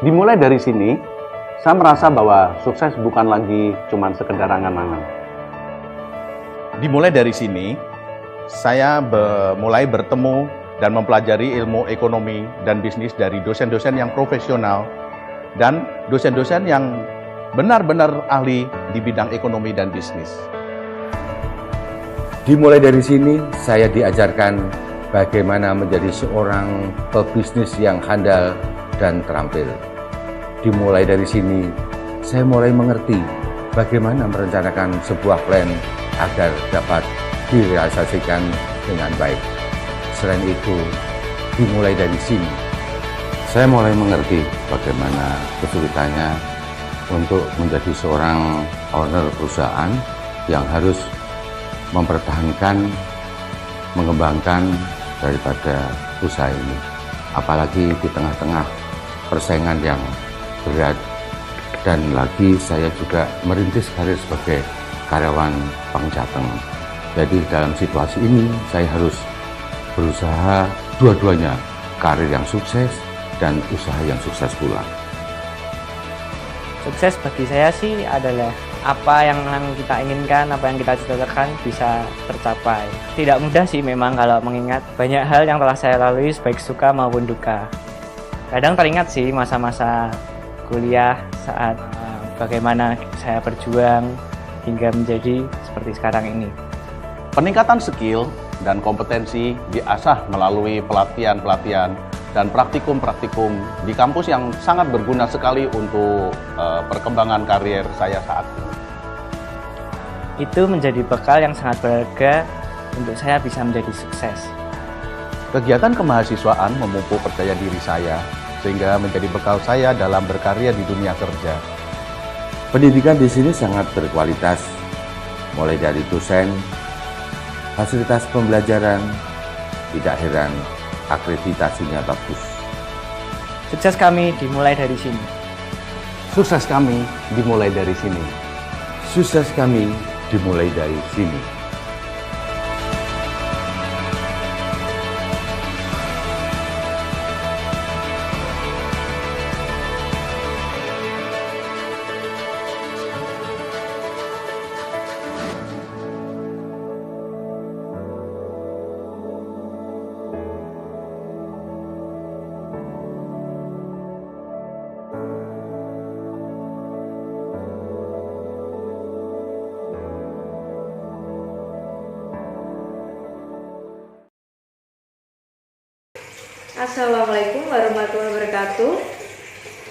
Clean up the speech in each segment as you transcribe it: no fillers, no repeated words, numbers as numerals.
Dimulai dari sini, saya merasa bahwa sukses bukan lagi cuman sekedar angan-angan. Dimulai dari sini, saya mulai bertemu dan mempelajari ilmu ekonomi dan bisnis dari dosen-dosen yang profesional dan dosen-dosen yang benar-benar ahli di bidang ekonomi dan bisnis. Dimulai dari sini, saya diajarkan bagaimana menjadi seorang pebisnis yang handal dan terampil. Dimulai dari sini, saya mulai mengerti bagaimana merencanakan sebuah plan agar dapat direalisasikan dengan baik. Selain itu, dimulai dari sini, saya mulai mengerti bagaimana kesulitannya untuk menjadi seorang owner perusahaan yang harus mempertahankan, mengembangkan daripada usaha ini. Apalagi di tengah-tengah persaingan yang berat, dan lagi saya juga merintis karir sebagai karyawan Bank Jateng. Jadi dalam situasi ini saya harus berusaha dua-duanya, karir yang sukses dan usaha yang sukses pula. Sukses bagi saya sih adalah apa yang kita inginkan, apa yang kita cita-citakan bisa tercapai. Tidak mudah sih memang kalau mengingat banyak hal yang telah saya lalui baik suka maupun duka. Kadang teringat sih masa-masa kuliah saat bagaimana saya berjuang hingga menjadi seperti sekarang ini. Peningkatan skill dan kompetensi diasah melalui pelatihan-pelatihan dan praktikum-praktikum di kampus yang sangat berguna sekali untuk perkembangan karir saya saat ini. Itu menjadi bekal yang sangat berharga untuk saya bisa menjadi sukses. Kegiatan kemahasiswaan memupuk percaya diri saya sehingga menjadi bekal saya dalam berkarya di dunia kerja. Pendidikan di sini sangat berkualitas, mulai dari dosen, fasilitas pembelajaran, tidak heran akreditasinya bagus. Sukses kami dimulai dari sini. Sukses kami dimulai dari sini. Sukses kami dimulai dari sini. Assalamualaikum warahmatullahi wabarakatuh.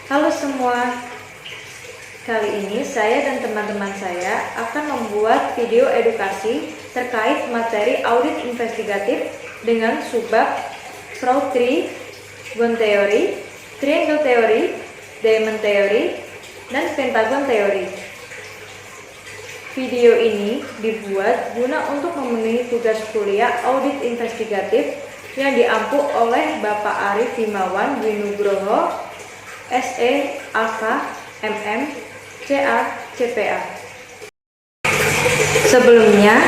Halo semua. Kali ini saya dan teman-teman saya akan membuat video edukasi terkait materi audit investigatif dengan subbab fraud tree, bond theory, triangle theory, diamond theory, dan pentagon theory. Video ini dibuat guna untuk memenuhi tugas kuliah audit investigatif yang diampu oleh Bapak Arif Himawan Winugroho, SE, AK, MM, CA, CPA. Sebelumnya,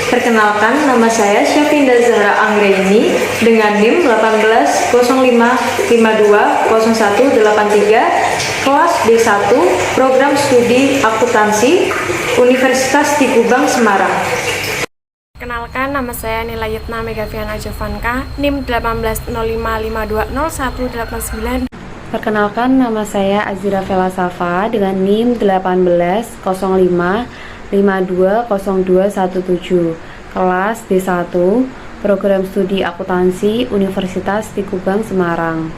perkenalkan nama saya Syafinda Zahra Anggraini dengan NIM 1805520183, kelas D1, Program Studi Akuntansi, Universitas Tikubang, Semarang. Kenalkan, nama saya Nila Yitna Megaviana Jovanka, NIM 1805520189. Perkenalkan, nama saya Azira Vela Safa dengan NIM 18-05520217, kelas D1, Program Studi Akuntansi, Universitas Tikubang, Semarang.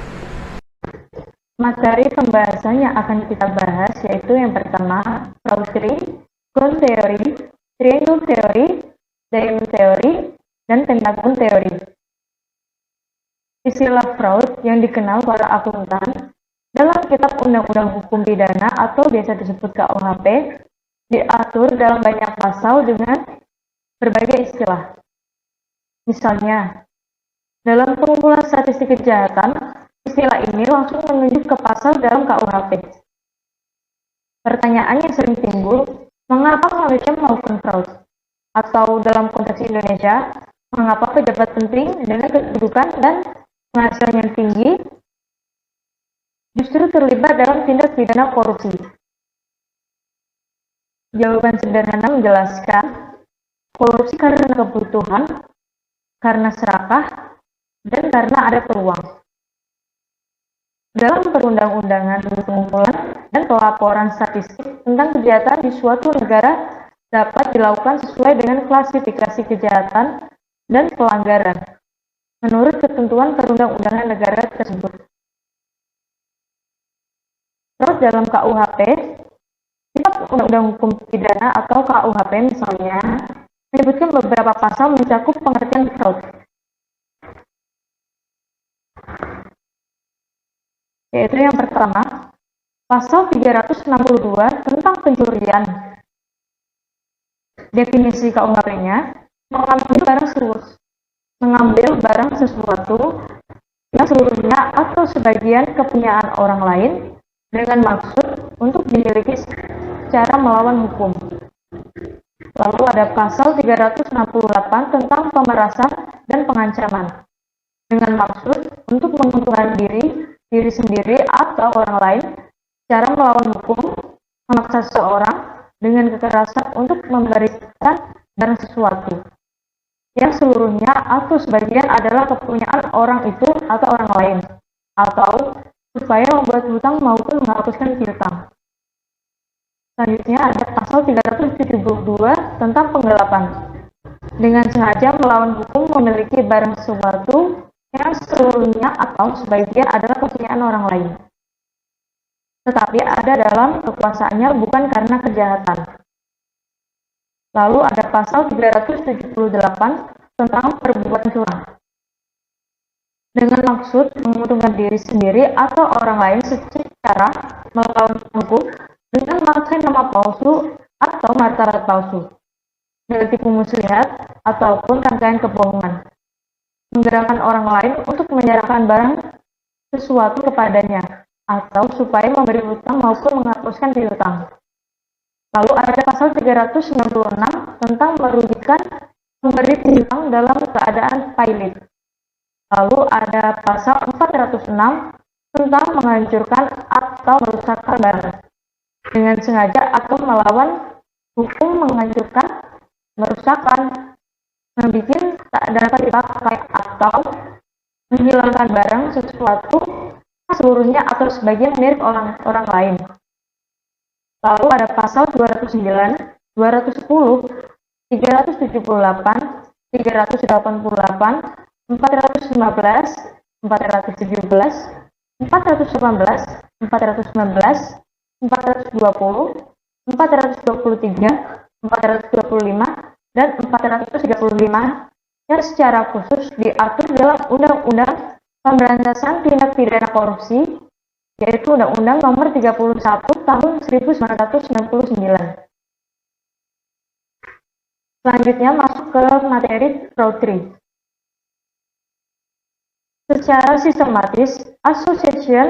Materi pembahasan yang akan kita bahas yaitu yang pertama, fraud tree, bond theory, triangle theory, diamond theory, dan pentagon theory. Istilah fraud yang dikenal para akuntan dalam Kitab Undang-Undang Hukum Pidana atau biasa disebut KUHP diatur dalam banyak pasal dengan berbagai istilah. Misalnya, dalam pengumpulan statistik kejahatan, istilah ini langsung menunjuk ke pasal dalam KUHP. Pertanyaan yang sering timbul, mengapa Malaysia melakukan fraud? Atau dalam konteks Indonesia, mengapa pejabat penting dengan kedudukan dan penghasilan yang tinggi justru justru terlibat dalam tindak pidana korupsi? Jawaban sederhana menjelaskan, korupsi karena kebutuhan, karena serakah, dan karena ada peluang. Dalam perundang-undangan pengumpulan dan pelaporan statistik tentang kejahatan di suatu negara dapat dilakukan sesuai dengan klasifikasi kejahatan dan pelanggaran menurut ketentuan perundang-undangan negara tersebut. Terus dalam KUHP, Kitab Undang-Undang Hukum Pidana atau KUHP misalnya, menyebutkan beberapa pasal mencakup pengertian fraud, yaitu yang pertama, pasal 362 tentang pencurian. Definisi KUHP-nya, mengambil barang sesuatu yang seluruhnya atau sebagian kepunyaan orang lain dengan maksud untuk dimiliki secara melawan hukum. Lalu ada pasal 368 tentang pemerasan dan pengancaman dengan maksud untuk menguntungkan diri sendiri atau orang lain secara melawan hukum, memaksa seseorang dengan kekerasan untuk memberikan barang sesuatu yang seluruhnya atau sebagian adalah kepunyaan orang itu atau orang lain, atau supaya membuat hutang maupun menghapuskan piutang. Selanjutnya ada pasal 372 tentang penggelapan. Dengan sengaja melawan hukum memiliki barang sesuatu yang seluruhnya atau sebagian adalah kepunyaan orang lain, tetapi ada dalam kekuasaannya bukan karena kejahatan. Lalu ada pasal 378 tentang perbuatan curang. Dengan maksud menguntungkan diri sendiri atau orang lain secara melawan hukum dengan memakai nama palsu atau martabat palsu, dengan tipu muslihat ataupun rangkaian kebohongan, menggerakkan orang lain untuk menyerahkan barang sesuatu kepadanya, atau supaya memberi hutang maupun menghapuskan piutang. Lalu ada pasal 396 tentang merugikan pemberi piutang dalam keadaan pailit. Lalu ada pasal 406 tentang menghancurkan atau merusakkan barang dengan sengaja atau melawan hukum, menghancurkan, merusakkan, membuat tak dapat dipakai atau menghilangkan barang sesuatu seluruhnya atau sebagian milik orang lain. Lalu ada pasal 209, 210, 378, 388, 415, 417, 418, 419, 420, 423, 425, dan 435 yang secara khusus diatur dalam Undang-Undang Pemberantasan Tindak Pidana Korupsi, yaitu Undang-Undang Nomor 31 Tahun 1999. Selanjutnya masuk ke materi fraud. Secara sistematis, Association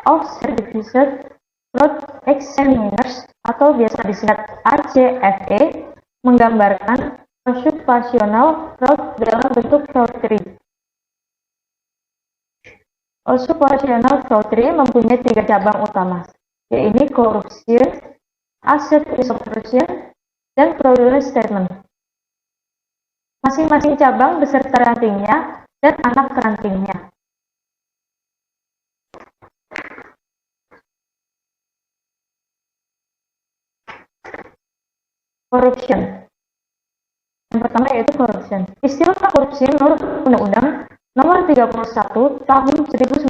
of Certified Fraud Examiners atau biasa disingkat ACFE menggambarkan occupational fraud dalam bentuk fraud. Occupational fraud mempunyai 3 cabang utama, yaitu korupsi, asset usurpation, dan fraudulent statement. Masing-masing cabang beserta rantingnya dan anak rantingnya. Corruption. Yang pertama yaitu corruption. Istilah korupsi menurut Undang-Undang Nomor 31 Tahun 1999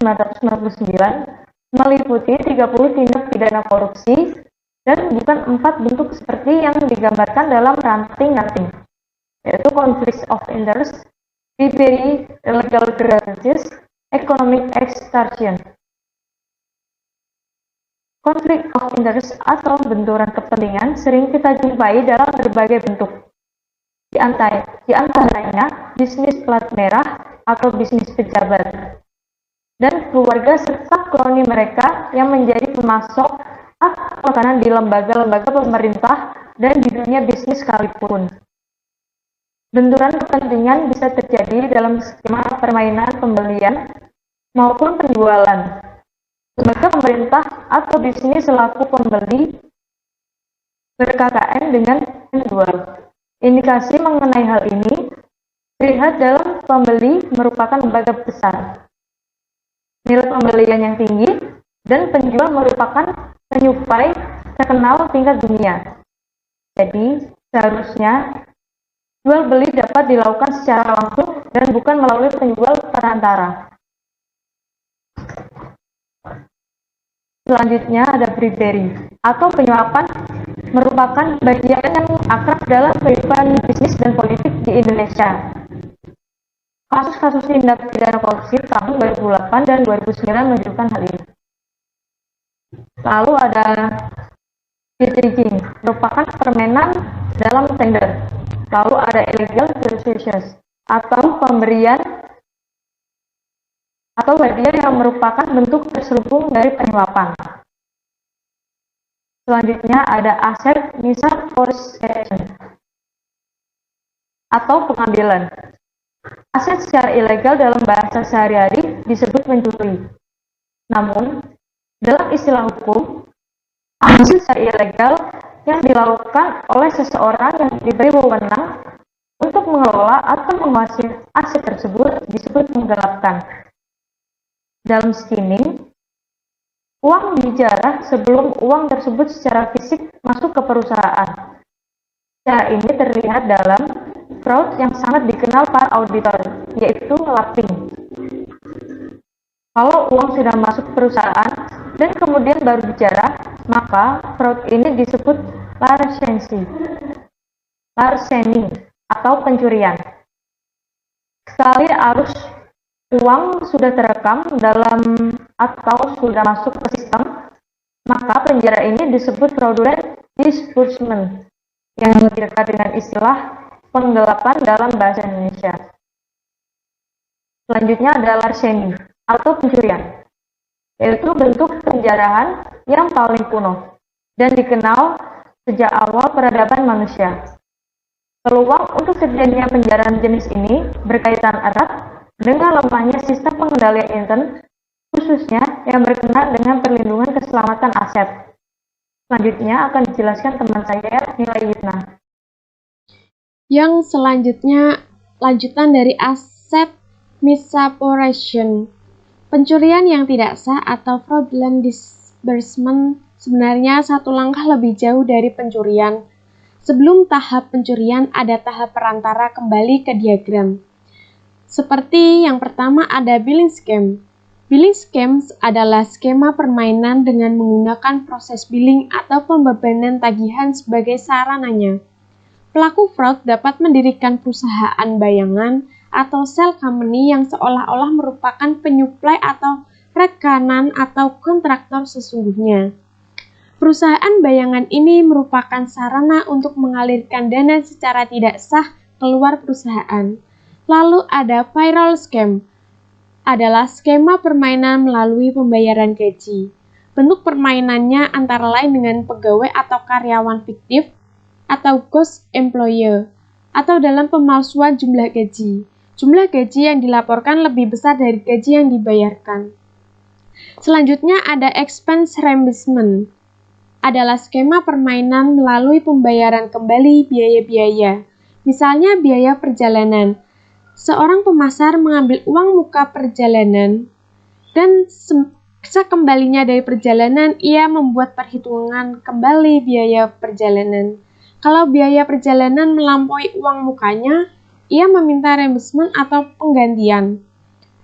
meliputi 30 tindak pidana korupsi dan bukan 4 bentuk seperti yang digambarkan dalam ranting-ranting, yaitu conflict of interest, bribery, illegal gratuities, economic extortion. Konflik of interest atau benturan kepentingan sering kita jumpai dalam berbagai bentuk. Di antaranya bisnis plat merah atau bisnis pejabat, dan keluarga serta kroni mereka yang menjadi pemasok atau makanan di lembaga-lembaga pemerintah dan di dunia bisnis sekalipun. Benturan kepentingan bisa terjadi dalam skema permainan pembelian maupun penjualan. Lembaga pemerintah atau bisnis selaku pembeli ber-KKN dengan penjual. Indikasi mengenai hal ini terlihat dalam pembeli merupakan lembaga besar, nilai pembelian yang tinggi, dan penjual merupakan penyuplai terkenal tingkat dunia. Jadi, seharusnya jual beli dapat dilakukan secara langsung dan bukan melalui penjual perantara. Selanjutnya ada bribery atau penyuapan, merupakan bagian yang akrab dalam kehidupan bisnis dan politik di Indonesia. Kasus-kasus tindak pidana korupsi tahun 2008 dan 2009 menunjukkan hal ini. Lalu ada cheat rigging, merupakan permainan dalam tender. Lalu ada illegal negotiations atau pemberian atau hadiah yang merupakan bentuk terselubung dari penyuapan. Selanjutnya ada asset misappropriation atau pengambilan. Aset secara ilegal dalam bahasa sehari-hari disebut mencuri. Namun, dalam istilah hukum, aset secara ilegal yang dilakukan oleh seseorang yang diberi wewenang untuk mengelola atau menguasai aset tersebut disebut menggelapkan. Dalam skimming, uang dijarah sebelum uang tersebut secara fisik masuk ke perusahaan. Cara ini terlihat dalam fraud yang sangat dikenal para auditor, yaitu lapping. Kalau uang sudah masuk perusahaan dan kemudian baru dijarah, maka fraud ini disebut larceny atau pencurian. Sekali arus uang sudah terekam dalam atau sudah masuk ke sistem, maka penjara ini disebut fraudulent disbursement, yang lebih dekat dengan istilah penggelapan dalam bahasa Indonesia. Selanjutnya ada larceny atau pencurian, yaitu bentuk penjarahan yang paling kuno dan dikenal sejak awal peradaban manusia. Peluang untuk terjadinya penjarahan jenis ini berkaitan erat dengan lemahnya sistem pengendalian internet, khususnya yang berkenaan dengan perlindungan keselamatan aset. Selanjutnya akan dijelaskan teman saya, Nilayitna. Yang selanjutnya, lanjutan dari asset misappropriation. Pencurian yang tidak sah atau fraudulent disbursement sebenarnya satu langkah lebih jauh dari pencurian. Sebelum tahap pencurian, ada tahap perantara. Kembali ke diagram. Seperti yang pertama ada billing scam. Billing scams adalah skema permainan dengan menggunakan proses billing atau pembebanan tagihan sebagai sarananya. Pelaku fraud dapat mendirikan perusahaan bayangan atau shell company yang seolah-olah merupakan penyuplai atau rekanan atau kontraktor sesungguhnya. Perusahaan bayangan ini merupakan sarana untuk mengalirkan dana secara tidak sah keluar perusahaan. Lalu ada payroll scam, adalah skema permainan melalui pembayaran gaji. Bentuk permainannya antara lain dengan pegawai atau karyawan fiktif, atau ghost employer, atau dalam pemalsuan jumlah gaji. Jumlah gaji yang dilaporkan lebih besar dari gaji yang dibayarkan. Selanjutnya ada expense reimbursement, adalah skema permainan melalui pembayaran kembali biaya-biaya. Misalnya biaya perjalanan. Seorang pemasar mengambil uang muka perjalanan dan sekembalinya dari perjalanan ia membuat perhitungan kembali biaya perjalanan. Kalau biaya perjalanan melampaui uang mukanya, ia meminta reimbursement atau penggantian.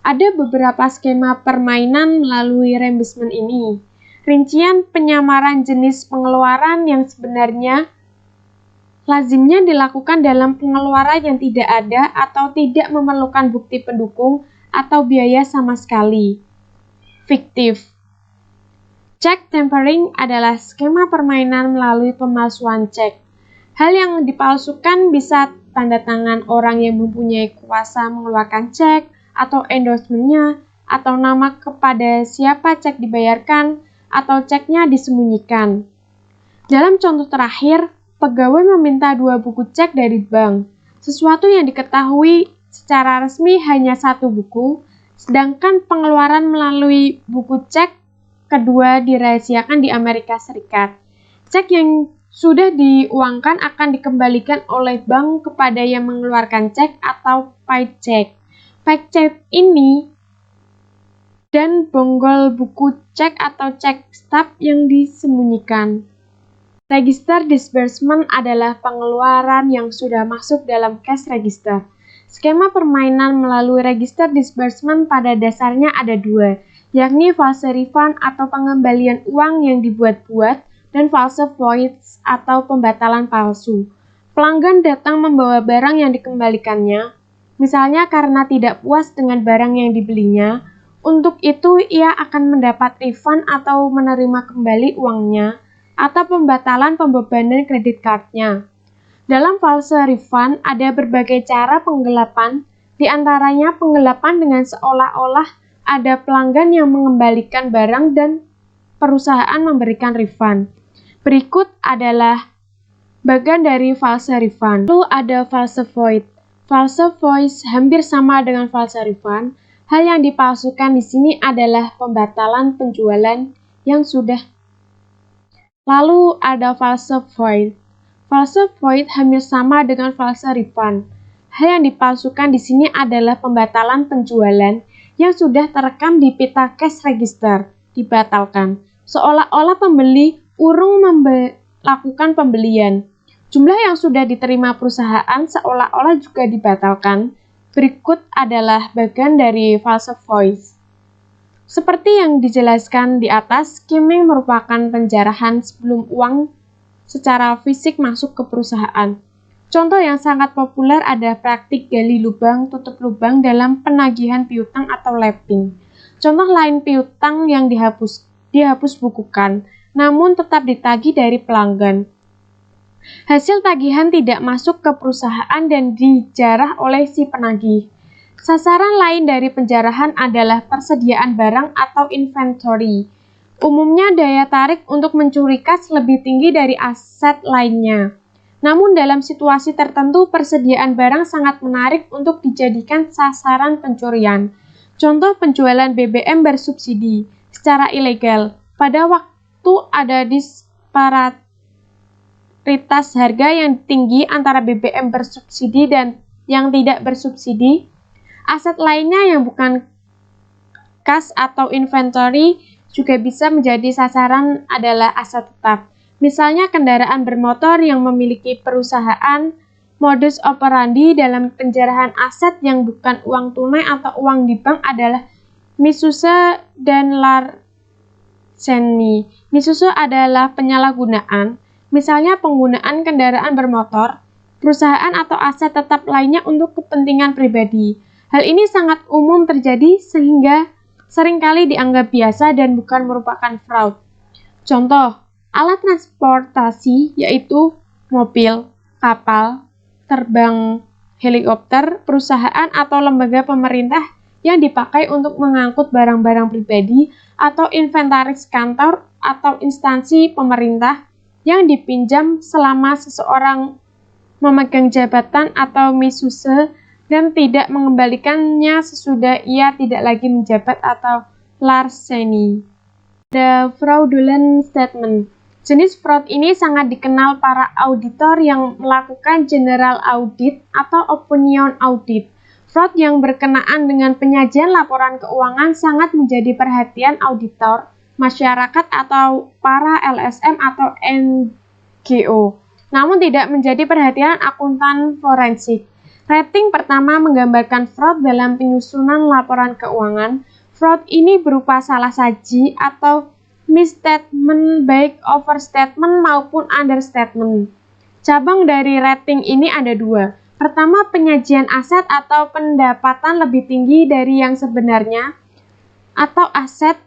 Ada beberapa skema permainan melalui reimbursement ini. Rincian penyamaran jenis pengeluaran yang sebenarnya lazimnya dilakukan dalam pengeluaran yang tidak ada atau tidak memerlukan bukti pendukung atau biaya sama sekali. Fiktif. Check tampering adalah skema permainan melalui pemalsuan cek. Hal yang dipalsukan bisa tanda tangan orang yang mempunyai kuasa mengeluarkan cek atau endorsement-nya, atau nama kepada siapa cek dibayarkan, atau ceknya disembunyikan. Dalam contoh terakhir, pegawai meminta 2 buku cek dari bank, sesuatu yang diketahui secara resmi hanya 1 buku, sedangkan pengeluaran melalui buku cek kedua dirahasiakan di Amerika Serikat. Cek yang sudah diuangkan akan dikembalikan oleh bank kepada yang mengeluarkan cek atau paid check. Paid check ini dan bonggol buku cek atau cek stub yang disembunyikan. Register disbursement adalah pengeluaran yang sudah masuk dalam cash register. Skema permainan melalui register disbursement pada dasarnya ada dua, yakni false refund atau pengembalian uang yang dibuat-buat dan false voids atau pembatalan palsu. Pelanggan datang membawa barang yang dikembalikannya, misalnya karena tidak puas dengan barang yang dibelinya. Untuk itu ia akan mendapat refund atau menerima kembali uangnya atau pembatalan pembebanan kredit cardnya. Dalam false refund ada berbagai cara penggelapan, di antaranya penggelapan dengan seolah-olah ada pelanggan yang mengembalikan barang dan perusahaan memberikan refund. Berikut adalah bagian dari false refund. Lalu ada false void. False void hampir sama dengan false refund. Hal yang dipalsukan di sini adalah pembatalan penjualan yang sudah. Lalu ada false void. False void hampir sama dengan false refund. Hal yang dipalsukan di sini adalah pembatalan penjualan yang sudah terekam di pita cash register, dibatalkan. Seolah-olah pembeli urung melakukan pembelian. Jumlah yang sudah diterima perusahaan seolah-olah juga dibatalkan. Berikut adalah bagian dari false voice. Seperti yang dijelaskan di atas, skimming merupakan penjarahan sebelum uang secara fisik masuk ke perusahaan. Contoh yang sangat populer ada praktik gali lubang, tutup lubang dalam penagihan piutang atau lapping. Contoh lain piutang yang dihapus bukukan, namun tetap ditagih dari pelanggan. Hasil tagihan tidak masuk ke perusahaan dan dijarah oleh si penagih. Sasaran lain dari penjarahan adalah persediaan barang atau inventory. Umumnya daya tarik untuk mencuri kas lebih tinggi dari aset lainnya. Namun dalam situasi tertentu persediaan barang sangat menarik untuk dijadikan sasaran pencurian. Contoh penjualan BBM bersubsidi secara ilegal. Pada waktu ada disparitas harga yang tinggi antara BBM bersubsidi dan yang tidak bersubsidi, aset lainnya yang bukan kas atau inventory juga bisa menjadi sasaran adalah aset tetap. Misalnya kendaraan bermotor yang memiliki perusahaan. Modus operandi dalam penjarahan aset yang bukan uang tunai atau uang di bank adalah misuse dan larceny. Misuse adalah penyalahgunaan, misalnya penggunaan kendaraan bermotor, perusahaan atau aset tetap lainnya untuk kepentingan pribadi. Hal ini sangat umum terjadi sehingga seringkali dianggap biasa dan bukan merupakan fraud. Contoh, alat transportasi yaitu mobil, kapal, terbang, helikopter, perusahaan atau lembaga pemerintah yang dipakai untuk mengangkut barang-barang pribadi atau inventaris kantor atau instansi pemerintah yang dipinjam selama seseorang memegang jabatan atau misuse dan tidak mengembalikannya sesudah ia tidak lagi menjabat atau larceny. The fraudulent statement. Jenis fraud ini sangat dikenal para auditor yang melakukan general audit atau opinion audit. Fraud yang berkenaan dengan penyajian laporan keuangan sangat menjadi perhatian auditor, masyarakat atau para LSM atau NGO, namun tidak menjadi perhatian akuntan forensik. Rating pertama menggambarkan fraud dalam penyusunan laporan keuangan. Fraud ini berupa salah saji atau misstatement, baik overstatement maupun understatement. Cabang dari rating ini ada dua. Pertama, penyajian aset atau pendapatan lebih tinggi dari yang sebenarnya, atau aset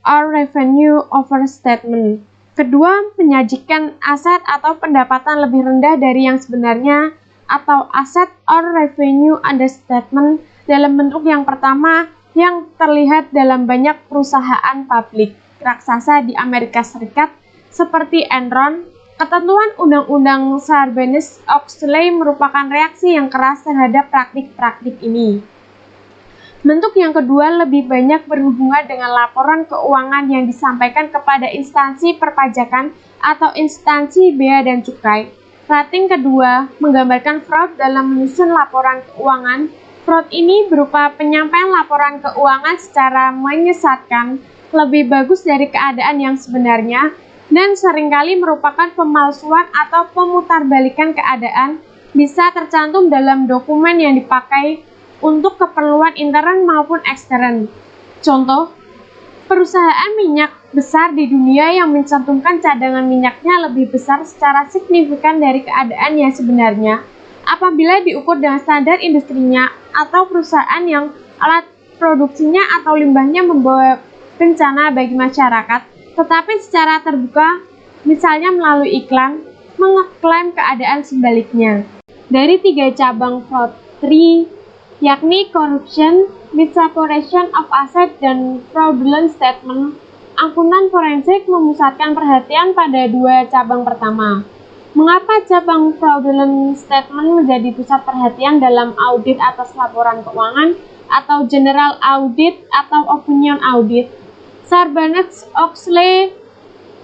or revenue overstatement. Kedua, menyajikan aset atau pendapatan lebih rendah dari yang sebenarnya, atau aset or revenue understatement. Dalam bentuk yang pertama yang terlihat dalam banyak perusahaan publik raksasa di Amerika Serikat seperti Enron. Ketentuan Undang-Undang Sarbanes-Oxley merupakan reaksi yang keras terhadap praktik-praktik ini. Bentuk yang kedua lebih banyak berhubungan dengan laporan keuangan yang disampaikan kepada instansi perpajakan atau instansi bea dan cukai. Rating kedua menggambarkan fraud dalam menyusun laporan keuangan. Fraud ini berupa penyampaian laporan keuangan secara menyesatkan, lebih bagus dari keadaan yang sebenarnya, dan seringkali merupakan pemalsuan atau pemutarbalikan keadaan, bisa tercantum dalam dokumen yang dipakai untuk keperluan intern maupun ekstern. Contoh, perusahaan minyak besar di dunia yang mencantumkan cadangan minyaknya lebih besar secara signifikan dari keadaan yang sebenarnya apabila diukur dengan standar industrinya, atau perusahaan yang alat produksinya atau limbahnya membawa bencana bagi masyarakat, tetapi secara terbuka, misalnya melalui iklan, mengeklaim keadaan sebaliknya. Dari 3 cabang fraud 3, yakni corruption, misappropriation of asset, dan fraudulent statement, akuntan forensik memusatkan perhatian pada 2 cabang pertama. Mengapa cabang fraudulent statement menjadi pusat perhatian dalam audit atas laporan keuangan atau general audit atau opinion audit? Sarbanes-Oxley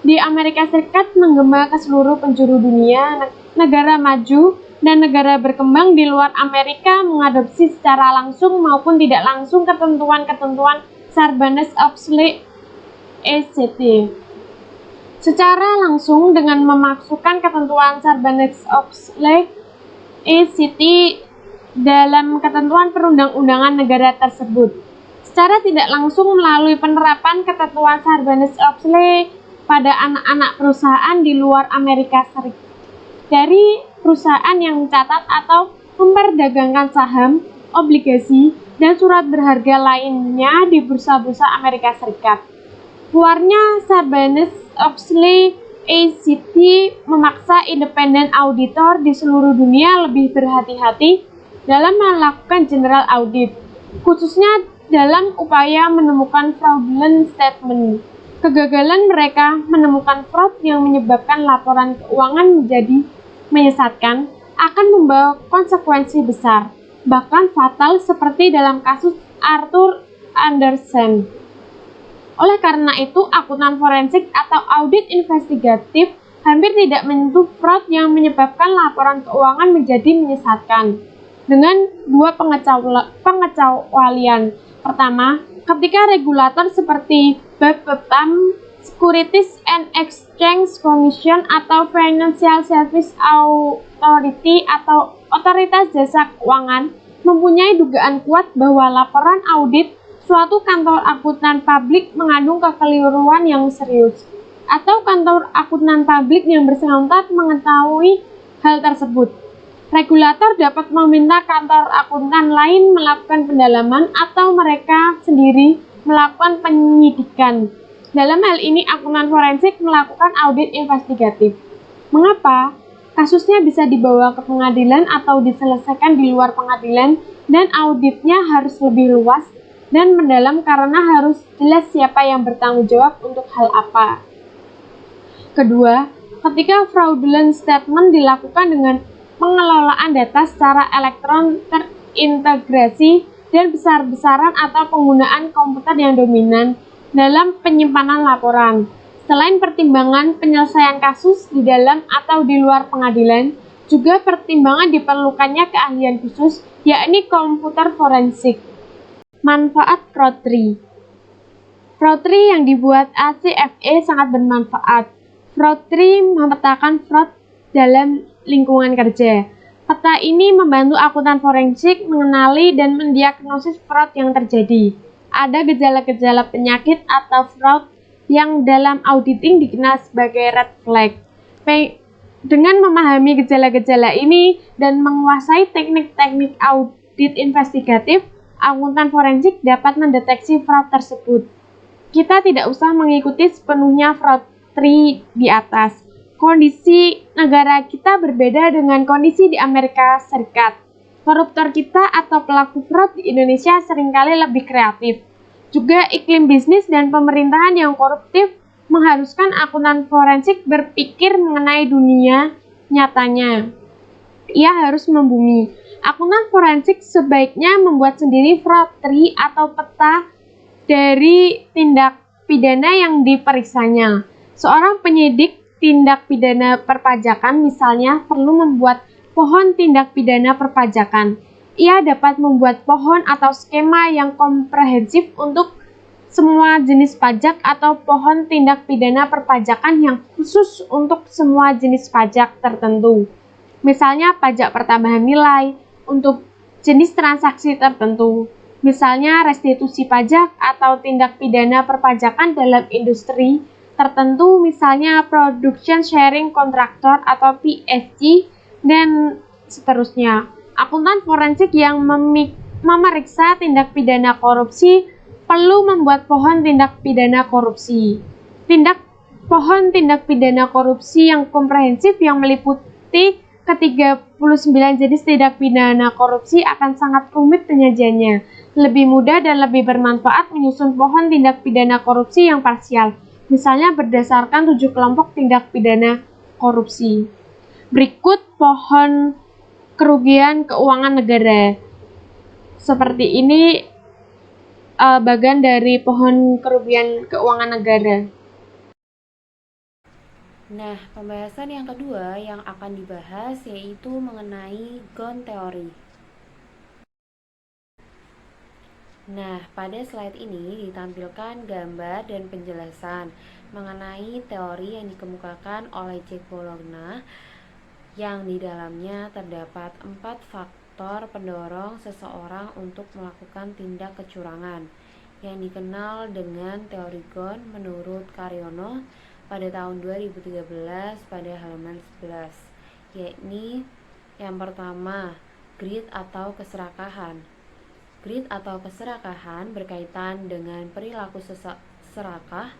di Amerika Serikat menggema ke seluruh penjuru dunia. Negara maju dan negara berkembang di luar Amerika mengadopsi secara langsung maupun tidak langsung ketentuan-ketentuan Sarbanes-Oxley ACT. Secara langsung dengan memasukkan ketentuan Sarbanes-Oxley ACT dalam ketentuan perundang-undangan negara tersebut. Secara tidak langsung melalui penerapan ketentuan Sarbanes-Oxley pada anak-anak perusahaan di luar Amerika Serikat. Dari perusahaan yang mencatat atau memperdagangkan saham, obligasi, dan surat berharga lainnya di bursa-bursa Amerika Serikat. Keluarnya Sarbanes-Oxley ACT memaksa independen auditor di seluruh dunia lebih berhati-hati dalam melakukan general audit, khususnya dalam upaya menemukan fraudulent statement. Kegagalan mereka menemukan fraud yang menyebabkan laporan keuangan menjadi menyesatkan akan membawa konsekuensi besar, bahkan fatal seperti dalam kasus Arthur Andersen. Oleh karena itu, akuntan forensik atau audit investigatif hampir tidak menyentuh fraud yang menyebabkan laporan keuangan menjadi menyesatkan, dengan 2 pengecualian. Pertama, ketika regulator seperti BAPEM, Securities and Exchange Commission, atau Financial Service Authority atau Otoritas Jasa Keuangan mempunyai dugaan kuat bahwa laporan audit suatu kantor akuntan publik mengandung kekeliruan yang serius, atau kantor akuntan publik yang bersangkutan mengetahui hal tersebut. Regulator dapat meminta kantor akuntan lain melakukan pendalaman atau mereka sendiri melakukan penyidikan. Dalam hal ini, akuntan forensik melakukan audit investigatif. Mengapa? Kasusnya bisa dibawa ke pengadilan atau diselesaikan di luar pengadilan, dan auditnya harus lebih luas dan mendalam karena harus jelas siapa yang bertanggung jawab untuk hal apa. Kedua, ketika fraudulent statement dilakukan dengan pengelolaan data secara elektron terintegrasi dan besar-besaran atau penggunaan komputer yang dominan dalam penyimpanan laporan. Selain pertimbangan penyelesaian kasus di dalam atau di luar pengadilan, juga pertimbangan diperlukannya keahlian khusus, yakni komputer forensik. Manfaat fraud tree. Fraud tree yang dibuat ACFE sangat bermanfaat. Fraud tree memetakan fraud dalam lingkungan kerja. Peta ini membantu akuntan forensik mengenali dan mendiagnosis fraud yang terjadi. Ada gejala-gejala penyakit atau fraud yang dalam auditing dikenal sebagai red flag. Dengan memahami gejala-gejala ini dan menguasai teknik-teknik audit investigatif, akuntan forensik dapat mendeteksi fraud tersebut. Kita tidak usah mengikuti sepenuhnya fraud tree di atas. Kondisi negara kita berbeda dengan kondisi di Amerika Serikat. Koruptor kita atau pelaku fraud di Indonesia seringkali lebih kreatif. Juga iklim bisnis dan pemerintahan yang koruptif mengharuskan akuntan forensik berpikir mengenai dunia nyatanya. Ia harus membumi Akuntan forensik sebaiknya membuat sendiri fraud tree atau peta dari tindak pidana yang diperiksanya. Seorang penyidik tindak pidana perpajakan misalnya perlu membuat pohon tindak pidana perpajakan. Ia dapat membuat pohon atau skema yang komprehensif untuk semua jenis pajak atau pohon tindak pidana perpajakan yang khusus untuk semua jenis pajak tertentu. Misalnya pajak pertambahan nilai untuk jenis transaksi tertentu. Misalnya restitusi pajak atau tindak pidana perpajakan dalam industri tertentu, misalnya Production Sharing Contractor atau PSG, dan seterusnya. Akuntan forensik yang memeriksa tindak pidana korupsi perlu membuat pohon tindak pidana korupsi. Pohon tindak pidana korupsi yang komprehensif yang meliputi ke-39 jenis tindak pidana korupsi akan sangat rumit penyajiannya. Lebih mudah dan lebih bermanfaat menyusun pohon tindak pidana korupsi yang parsial, misalnya berdasarkan 7 kelompok tindak pidana korupsi. Berikut pohon kerugian keuangan negara. Seperti ini bagian dari pohon kerugian keuangan negara. Nah, pembahasan yang kedua yang akan dibahas yaitu mengenai Ghosn teori. Nah, pada slide ini ditampilkan gambar dan penjelasan mengenai teori yang dikemukakan oleh Jack Bologna, yang di dalamnya terdapat 4 faktor pendorong seseorang untuk melakukan tindak kecurangan yang dikenal dengan teori Ghosn menurut Karyono pada tahun 2013 pada halaman 11, yakni yang pertama, greed atau keserakahan. Greed atau keserakahan berkaitan dengan perilaku serakah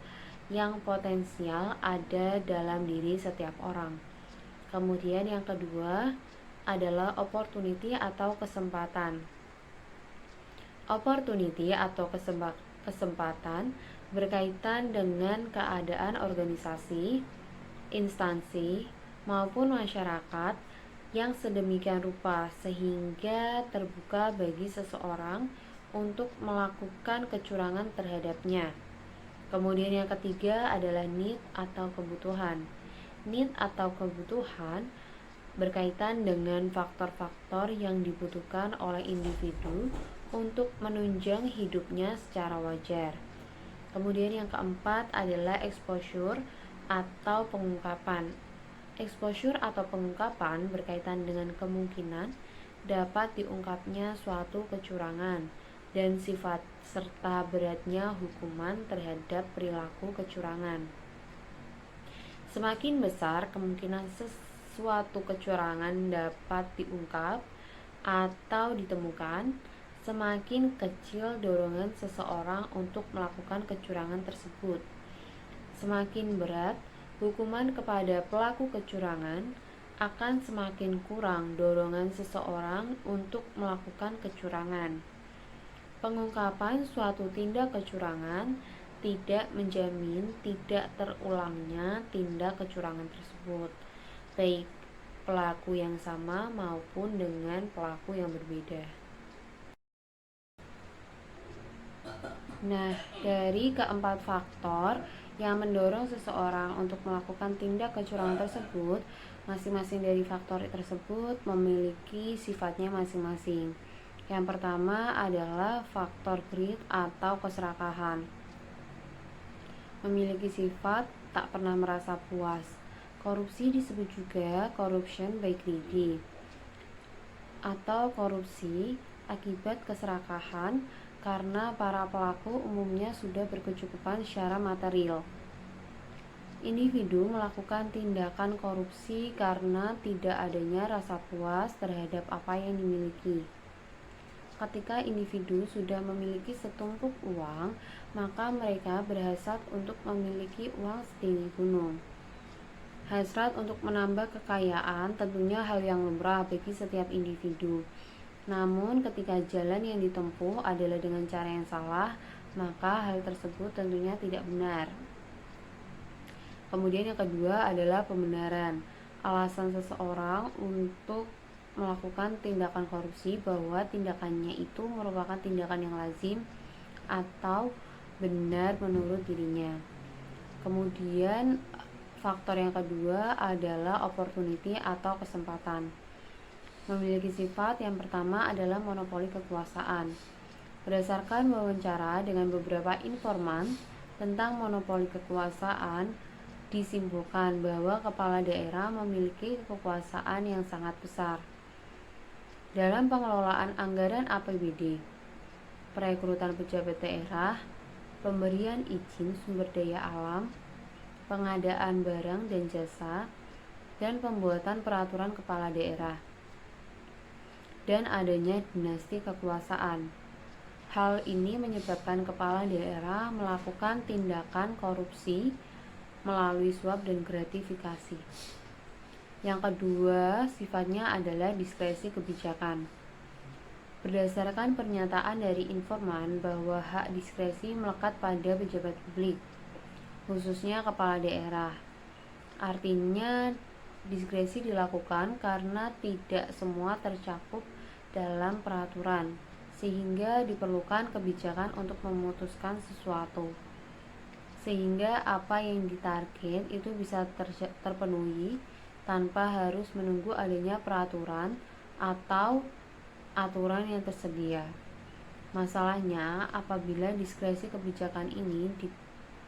yang potensial ada dalam diri setiap orang. Kemudian yang kedua adalah opportunity atau kesempatan. Opportunity atau kesempatan berkaitan dengan keadaan organisasi, instansi, maupun masyarakat yang sedemikian rupa sehingga terbuka bagi seseorang untuk melakukan kecurangan terhadapnya. Kemudian yang ketiga adalah need atau kebutuhan. Need atau kebutuhan berkaitan dengan faktor-faktor yang dibutuhkan oleh individu untuk menunjang hidupnya secara wajar. Kemudian yang keempat adalah exposure atau pengungkapan. Exposure atau pengungkapan berkaitan dengan kemungkinan dapat diungkapnya suatu kecurangan dan sifat serta beratnya hukuman terhadap perilaku kecurangan. Semakin besar kemungkinan suatu kecurangan dapat diungkap atau ditemukan, semakin kecil dorongan seseorang untuk melakukan kecurangan tersebut. Semakin berat hukuman kepada pelaku kecurangan, akan semakin kurang dorongan seseorang untuk melakukan kecurangan. Pengungkapan suatu tindak kecurangan tidak menjamin tidak terulangnya tindak kecurangan tersebut, baik pelaku yang sama maupun dengan pelaku yang berbeda. Nah, dari keempat faktor yang mendorong seseorang untuk melakukan tindak kecurangan tersebut, masing-masing dari faktor tersebut memiliki sifatnya masing-masing. Yang pertama adalah faktor greed atau keserakahan. Memiliki sifat tak pernah merasa puas. Korupsi disebut juga corruption by greed atau korupsi akibat keserakahan, karena para pelaku umumnya sudah berkecukupan secara material. Individu melakukan tindakan korupsi karena tidak adanya rasa puas terhadap apa yang dimiliki. Ketika individu sudah memiliki setumpuk uang, maka mereka berhasrat untuk memiliki uang setinggi gunung. Hasrat untuk menambah kekayaan tentunya hal yang lumrah bagi setiap individu. Namun ketika jalan yang ditempuh adalah dengan cara yang salah, maka hal tersebut tentunya tidak benar. Kemudian yang kedua adalah pembenaran. Alasan seseorang untuk melakukan tindakan korupsi bahwa tindakannya itu merupakan tindakan yang lazim atau benar menurut dirinya. Kemudian faktor yang kedua adalah opportunity atau kesempatan. Memiliki sifat yang pertama adalah monopoli kekuasaan. Berdasarkan wawancara dengan beberapa informan tentang monopoli kekuasaan, disimpulkan bahwa kepala daerah memiliki kekuasaan yang sangat besar dalam pengelolaan anggaran APBD, perekrutan pejabat daerah, pemberian izin sumber daya alam, pengadaan barang dan jasa, dan pembuatan peraturan kepala daerah, dan adanya dinasti kekuasaan. Hal ini menyebabkan kepala daerah melakukan tindakan korupsi melalui suap dan gratifikasi. Yang kedua, sifatnya adalah diskresi kebijakan. Berdasarkan pernyataan dari informan bahwa hak diskresi melekat pada pejabat publik, khususnya kepala daerah. Artinya, diskresi dilakukan karena tidak semua tercakup dalam peraturan, sehingga diperlukan kebijakan untuk memutuskan sesuatu. Sehingga apa yang ditarget itu bisa terpenuhi tanpa harus menunggu adanya peraturan atau aturan yang tersedia. Masalahnya, apabila diskresi kebijakan ini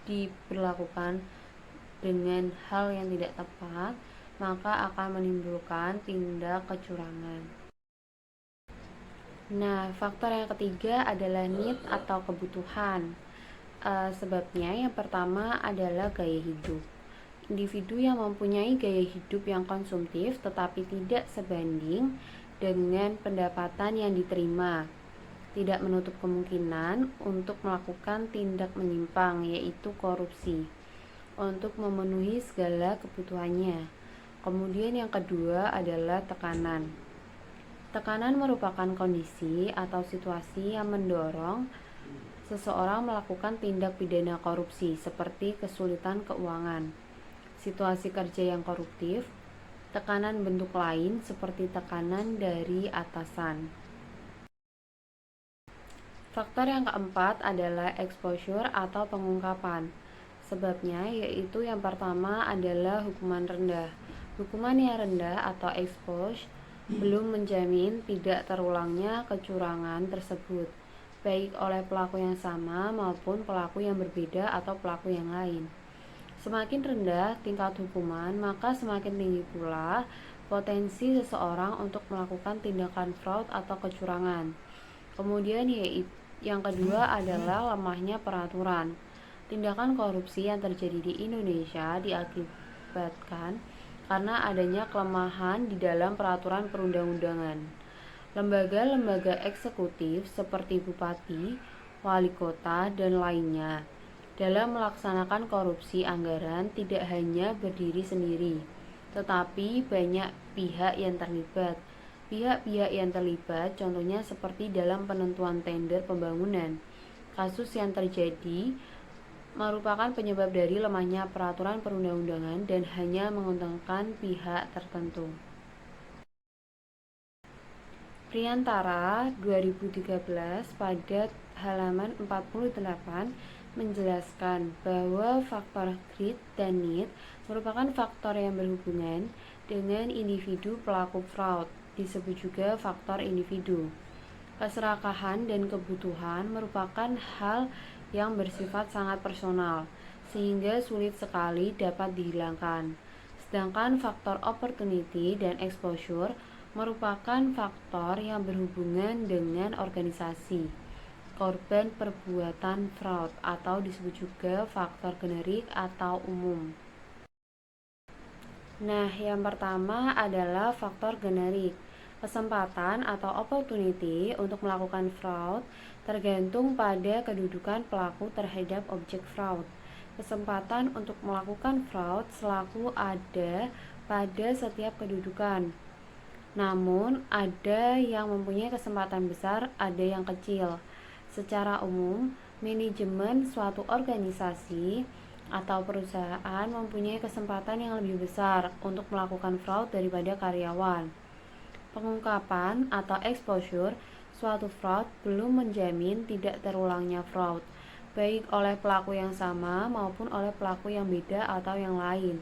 diberlakukan dengan hal yang tidak tepat, maka akan menimbulkan tindak kecurangan. Nah, faktor yang ketiga adalah need atau kebutuhan. Sebabnya yang pertama adalah gaya hidup. Individu yang mempunyai gaya hidup yang konsumtif tetapi tidak sebanding dengan pendapatan yang diterima, tidak menutup kemungkinan untuk melakukan tindak menyimpang, yaitu korupsi, untuk memenuhi segala kebutuhannya. Kemudian yang kedua adalah tekanan. Tekanan merupakan kondisi atau situasi yang mendorong seseorang melakukan tindak pidana korupsi seperti kesulitan keuangan, situasi kerja yang koruptif, tekanan bentuk lain seperti tekanan dari atasan. Faktor yang keempat adalah exposure atau pengungkapan. Sebabnya yaitu yang pertama adalah hukuman rendah. Hukuman yang rendah atau expose belum menjamin tidak terulangnya kecurangan tersebut, baik oleh pelaku yang sama maupun pelaku yang berbeda atau pelaku yang lain. Semakin rendah tingkat hukuman, maka semakin tinggi pula potensi seseorang untuk melakukan tindakan fraud atau kecurangan. Kemudian yang kedua adalah lemahnya peraturan. Tindakan korupsi yang terjadi di Indonesia diakibatkan karena adanya kelemahan di dalam peraturan perundang-undangan. Lembaga-lembaga eksekutif seperti bupati, wali kota, dan lainnya dalam melaksanakan korupsi anggaran tidak hanya berdiri sendiri, tetapi banyak pihak yang terlibat. Pihak-pihak yang terlibat contohnya seperti dalam penentuan tender pembangunan. Kasus yang terjadi merupakan penyebab dari lemahnya peraturan perundang-undangan dan hanya menguntungkan pihak tertentu. Priantara 2013 pada halaman 48 menjelaskan bahwa faktor greed dan need merupakan faktor yang berhubungan dengan individu pelaku fraud, disebut juga faktor individu. Keserakahan dan kebutuhan merupakan hal yang bersifat sangat personal, sehingga sulit sekali dapat dihilangkan. Sedangkan faktor opportunity dan exposure merupakan faktor yang berhubungan dengan organisasi, korban perbuatan fraud, atau disebut juga faktor generik atau umum. Nah, yang pertama adalah faktor generik. Kesempatan atau opportunity untuk melakukan fraud tergantung pada kedudukan pelaku terhadap objek fraud. Kesempatan untuk melakukan fraud selalu ada pada setiap kedudukan. Namun, ada yang mempunyai kesempatan besar, ada yang kecil. Secara umum, manajemen suatu organisasi atau perusahaan mempunyai kesempatan yang lebih besar untuk melakukan fraud daripada karyawan. Pengungkapan atau exposure suatu fraud belum menjamin tidak terulangnya fraud, baik oleh pelaku yang sama maupun oleh pelaku yang beda atau yang lain.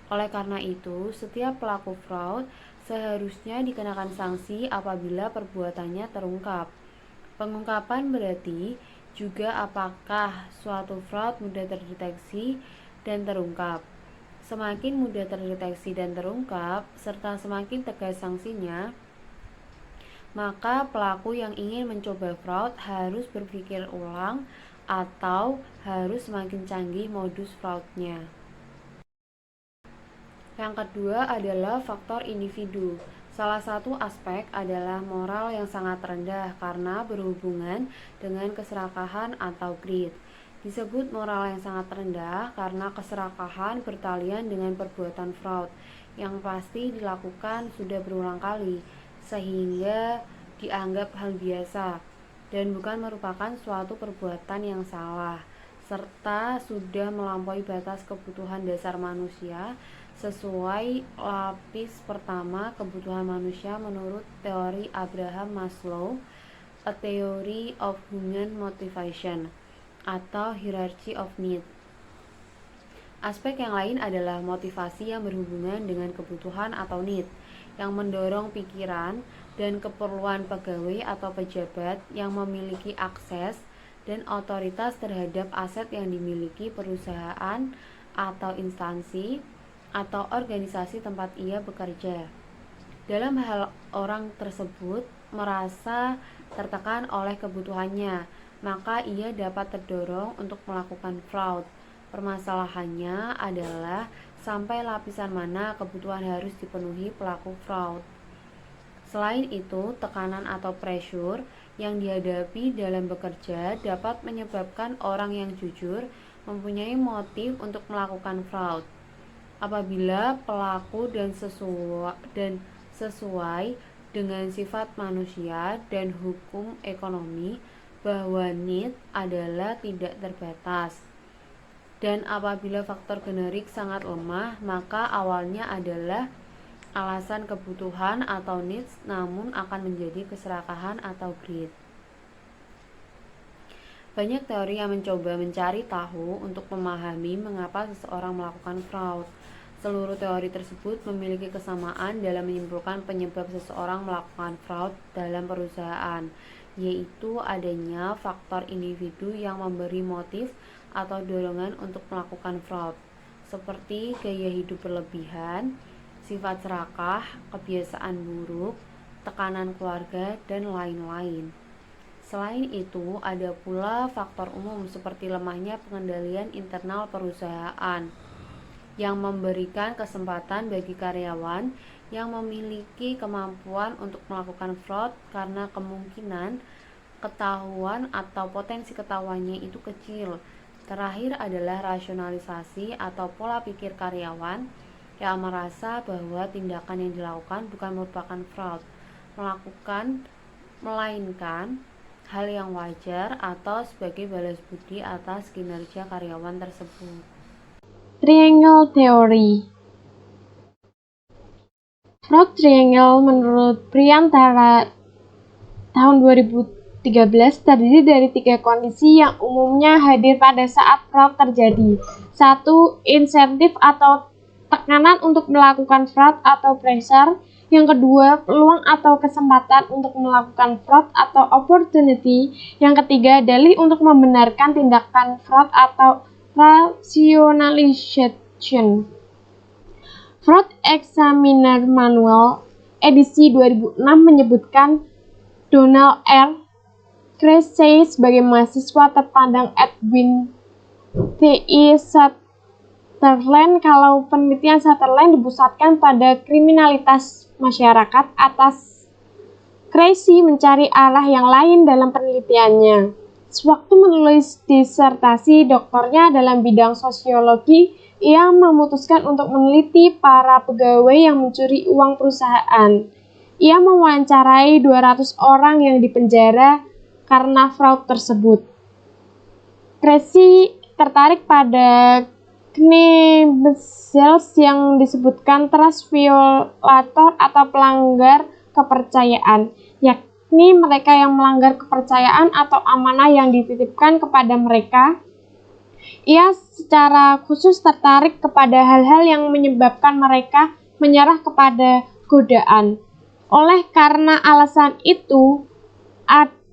Oleh karena itu, setiap pelaku fraud seharusnya dikenakan sanksi apabila perbuatannya terungkap. Pengungkapan berarti juga apakah suatu fraud mudah terdeteksi dan terungkap. Semakin mudah terdeteksi dan terungkap, serta semakin tegas sanksinya, maka pelaku yang ingin mencoba fraud harus berpikir ulang atau harus semakin canggih modus fraudnya. Yang kedua adalah faktor individu. Salah satu aspek adalah moral yang sangat rendah karena berhubungan dengan keserakahan atau greed. Disebut moral yang sangat rendah karena keserakahan bertalian dengan perbuatan fraud yang pasti dilakukan sudah berulang kali, sehingga dianggap hal biasa dan bukan merupakan suatu perbuatan yang salah, serta sudah melampaui batas kebutuhan dasar manusia sesuai lapis pertama kebutuhan manusia menurut teori Abraham Maslow, A Theory of Human Motivation, atau Hierarchy of Need. Aspek yang lain adalah motivasi yang berhubungan dengan kebutuhan atau need, yang mendorong pikiran dan keperluan pegawai atau pejabat yang memiliki akses dan otoritas terhadap aset yang dimiliki perusahaan atau instansi atau organisasi tempat ia bekerja. Dalam hal orang tersebut merasa tertekan oleh kebutuhannya, maka ia dapat terdorong untuk melakukan fraud. Permasalahannya adalah sampai lapisan mana kebutuhan harus dipenuhi pelaku fraud. Selain itu, tekanan atau pressure yang dihadapi dalam bekerja dapat menyebabkan orang yang jujur mempunyai motif untuk melakukan fraud. Apabila pelaku dan sesuai dengan sifat manusia dan hukum ekonomi bahwa need adalah tidak terbatas. Dan apabila faktor generik sangat lemah, maka awalnya adalah alasan kebutuhan atau needs namun akan menjadi keserakahan atau greed. Banyak teori yang mencoba mencari tahu untuk memahami mengapa seseorang melakukan fraud. Seluruh teori tersebut memiliki kesamaan dalam menyimpulkan penyebab seseorang melakukan fraud dalam perusahaan, yaitu adanya faktor individu yang memberi motif atau dorongan untuk melakukan fraud, seperti gaya hidup berlebihan, sifat serakah, kebiasaan buruk, tekanan keluarga, dan lain-lain. Selain itu, ada pula faktor umum seperti lemahnya pengendalian internal perusahaan yang memberikan kesempatan bagi karyawan yang memiliki kemampuan untuk melakukan fraud karena kemungkinan ketahuan atau potensi ketahuannya itu kecil. Terakhir adalah rasionalisasi atau pola pikir karyawan yang merasa bahwa tindakan yang dilakukan bukan merupakan fraud, melainkan hal yang wajar atau sebagai balas budi atas kinerja karyawan tersebut. Triangle Theory. Fraud triangle menurut Priantara tahun 2013 terdiri dari 3 kondisi yang umumnya hadir pada saat fraud terjadi. 1. Insentif atau tekanan untuk melakukan fraud atau pressure. Yang kedua, peluang atau kesempatan untuk melakukan fraud atau opportunity. Yang ketiga, dalih untuk membenarkan tindakan fraud atau rationalization. Fraud Examiner Manual edisi 2006 menyebutkan Donald R. Cressey sebagai mahasiswa terpandang Edwin T.I. Sutherland kalau penelitian Sutherland dipusatkan pada kriminalitas masyarakat. Atas Cressey mencari arah yang lain dalam penelitiannya. Sewaktu menulis disertasi doktornya dalam bidang sosiologi, ia memutuskan untuk meneliti para pegawai yang mencuri uang perusahaan. Ia mewawancarai 200 orang yang dipenjara karena fraud tersebut. Cressey tertarik pada Knebels yang disebutkan trust violator atau pelanggar kepercayaan, yakni mereka yang melanggar kepercayaan atau amanah yang dititipkan kepada mereka. Ia secara khusus tertarik kepada hal-hal yang menyebabkan mereka menyerah kepada godaan. Oleh karena alasan itu,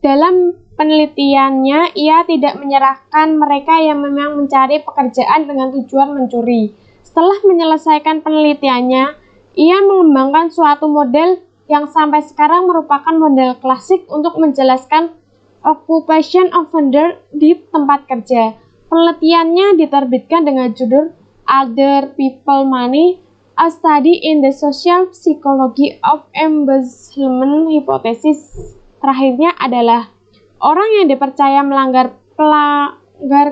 dalam penelitiannya ia tidak menyerahkan mereka yang memang mencari pekerjaan dengan tujuan mencuri. Setelah menyelesaikan penelitiannya, ia mengembangkan suatu model yang sampai sekarang merupakan model klasik untuk menjelaskan occupation offender di tempat kerja. Penelitiannya diterbitkan dengan judul Other People Money, A Study in the Social Psychology of Embezzlement Hypothesis. Terakhirnya adalah orang yang dipercaya melanggar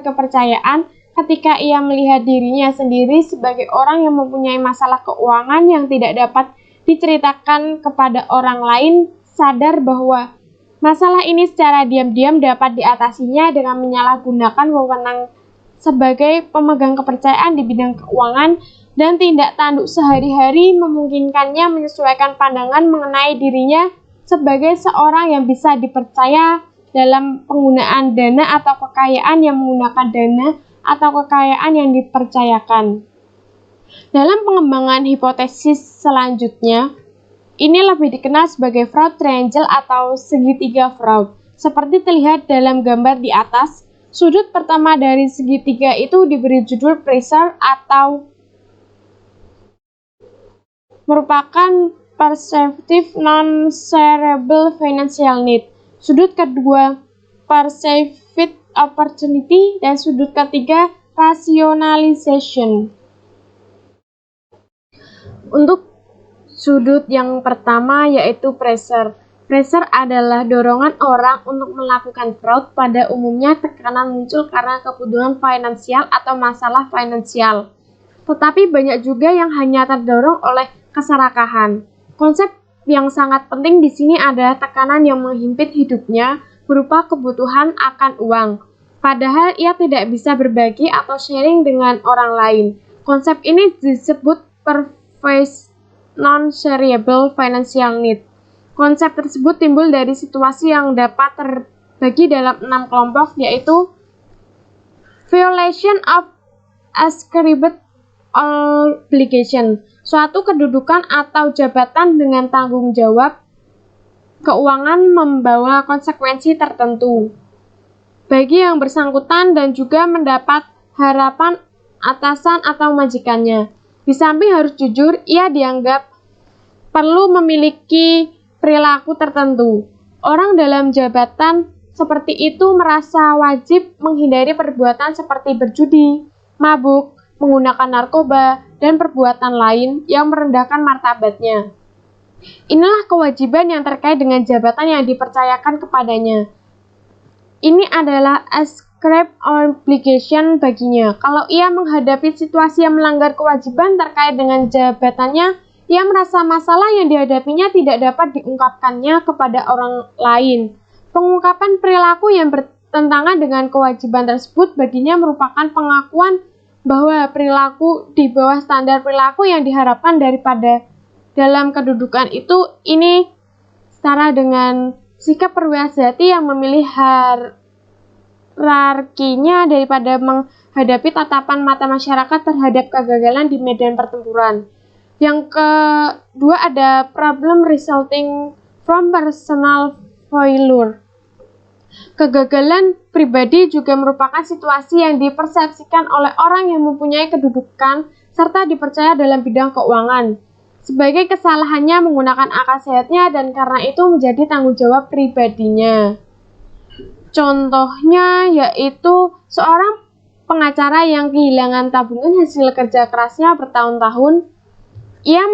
kepercayaan ketika ia melihat dirinya sendiri sebagai orang yang mempunyai masalah keuangan yang tidak dapat diceritakan kepada orang lain, sadar bahwa masalah ini secara diam-diam dapat diatasinya dengan menyalahgunakan wewenang sebagai pemegang kepercayaan di bidang keuangan, dan tindak tanduk sehari-hari memungkinkannya menyesuaikan pandangan mengenai dirinya sebagai seorang yang bisa dipercaya dalam penggunaan dana atau kekayaan yang menggunakan dana atau kekayaan yang dipercayakan. Dalam pengembangan hipotesis selanjutnya, ini lebih dikenal sebagai fraud triangle atau segitiga fraud. Seperti terlihat dalam gambar di atas, sudut pertama dari segitiga itu diberi judul pressure atau merupakan perceived non-shareable financial need. Sudut kedua perceived opportunity, dan sudut ketiga rationalization. Untuk sudut yang pertama yaitu pressure. Pressure adalah dorongan orang untuk melakukan fraud. Pada umumnya tekanan muncul karena kebutuhan finansial atau masalah finansial. Tetapi banyak juga yang hanya terdorong oleh keserakahan. Konsep yang sangat penting di sini adalah tekanan yang menghimpit hidupnya berupa kebutuhan akan uang. Padahal ia tidak bisa berbagi atau sharing dengan orang lain. Konsep ini disebut pervasive non-shareable financial need. Konsep tersebut timbul dari situasi yang dapat terbagi dalam 6 kelompok, yaitu violation of ascribed obligation, suatu kedudukan atau jabatan dengan tanggung jawab keuangan membawa konsekuensi tertentu bagi yang bersangkutan dan juga mendapat harapan atasan atau majikannya. Di samping harus jujur, ia dianggap perlu memiliki perilaku tertentu. Orang dalam jabatan seperti itu merasa wajib menghindari perbuatan seperti berjudi, mabuk, menggunakan narkoba, dan perbuatan lain yang merendahkan martabatnya. Inilah kewajiban yang terkait dengan jabatan yang dipercayakan kepadanya. Ini adalah ascribed obligation baginya. Kalau ia menghadapi situasi yang melanggar kewajiban terkait dengan jabatannya, ia merasa masalah yang dihadapinya tidak dapat diungkapkannya kepada orang lain. Pengungkapan perilaku yang bertentangan dengan kewajiban tersebut baginya merupakan pengakuan bahwa perilaku di bawah standar perilaku yang diharapkan daripada dalam kedudukan itu. Ini setara dengan sikap perwira-sejati yang memilih hierarkinya daripada menghadapi tatapan mata masyarakat terhadap kegagalan di medan pertempuran. Yang kedua ada problem resulting from personal failure. Kegagalan pribadi juga merupakan situasi yang dipersepsikan oleh orang yang mempunyai kedudukan serta dipercaya dalam bidang keuangan sebagai kesalahannya menggunakan akal sehatnya, dan karena itu menjadi tanggung jawab pribadinya. Contohnya yaitu seorang pengacara yang kehilangan tabungan hasil kerja kerasnya bertahun-tahun. Ia